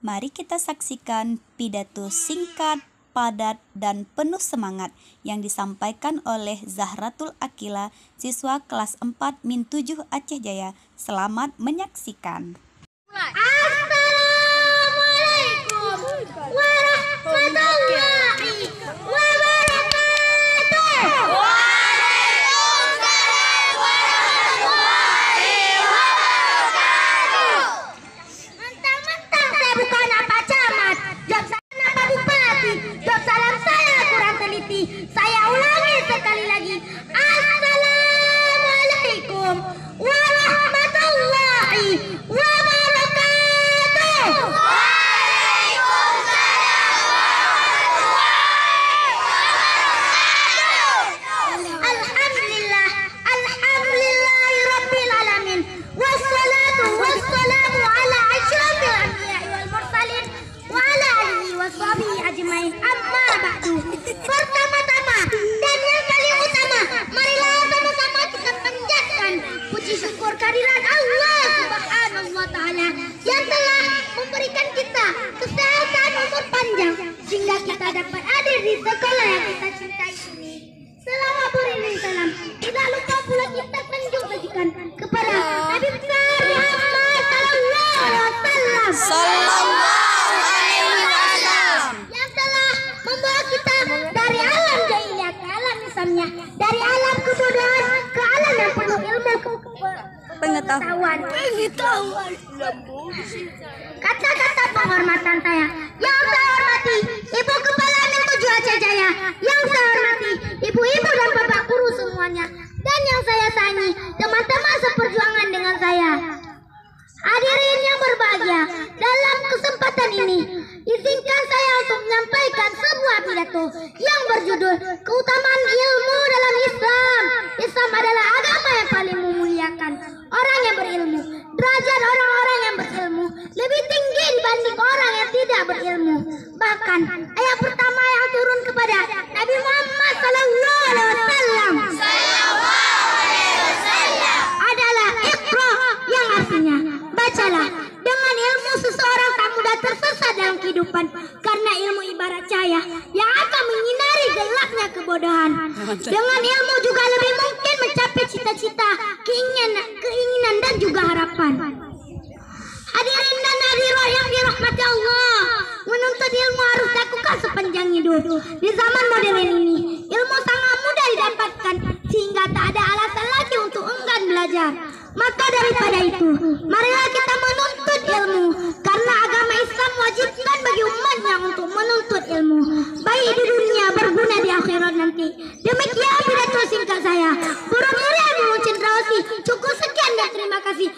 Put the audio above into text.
Mari kita saksikan pidato singkat, padat, dan penuh semangat yang disampaikan oleh Zahratul Akila, siswa kelas 4 Min 7 Aceh Jaya. Selamat menyaksikan. Assalamualaikum warahmatullahi wabarakatuh. Waalaikumsalam warahmatullahi wabarakatuh. Mentang-mentang saya bukan apa camat, jawab salam apa bupati, jawab salam saya kurang teliti. Saya ulangi sekali lagi. Assalamualaikum warahmatullahi wabarakatuh. Alhamdulillah, alhamdulillahirabbil alamin. Wassalatu wassalamu ala asyrafil anbiya'i wal mursalin wa ala alihi washabihi ajmain. Amma ba'du. Pertama-tama dan yang paling utama, marilah sama-sama kita panjatkan puji syukur kehadiran Allah Subhanahu wa taala yang telah memberikan kita kesehatan umur panjang sehingga kita dapat hadir di sekolah yang kita cintai ini. Selama beriring salam, tidak lupa pula kita menunjukkan kepada Nabi besar Muhammad sallallahu alaihi wasallam yang telah membawa kita dari alam jahiliyah ke alam Islamnya, dari alam kebodohan ke alam yang penuh ilmu pengetahuan. Kata-kata penghormatan saya yang saya hormati Ibu Kepala Min 7 Aceh Jaya, yang saya hormati ibu-ibu dan bapak guru semuanya, dan yang saya sayangi teman-teman seperjuangan dengan saya. Hadirin yang berbahagia, dalam kesempatan ini izinkan saya untuk menyampaikan sebuah pidato yang berjudul keutamaan ilmu dalam Islam. Islam adalah agama yang paling memuliakan orang yang berilmu. Derajat orang-orang yang berilmu lebih tinggi dibanding orang yang tidak berilmu. Bahkan ayat pertama yang turun kepada Nabi Muhammad sallallahu alaihi wasallam adalah Iqra, yang artinya bacalah. Dengan ilmu seseorang tak mudah tersesat dalam kehidupan, karena ilmu ibarat cahaya yang akan menyinari gelapnya kebodohan. Dengan ilmu juga lebih mungkin mencapai cita-cita, keinginan dan juga harapan. Hadirin dan hadirat yang dirahmati Allah, menuntut ilmu harus dilakukan sepanjang hidup. Di zaman modern ini, ilmu sangat mudah didapatkan sehingga tak ada alasan lagi untuk enggan belajar. Maka daripada itu, marilah kita menuntut ilmu, karena agama Islam wajibkan bagi umatnya untuk menuntut ilmu, baik di dunia berguna di akhirat nanti. Demikian pidato singkat saya. Burung mulia Ibu Cendrawasih. Cukup sekian dan terima kasih.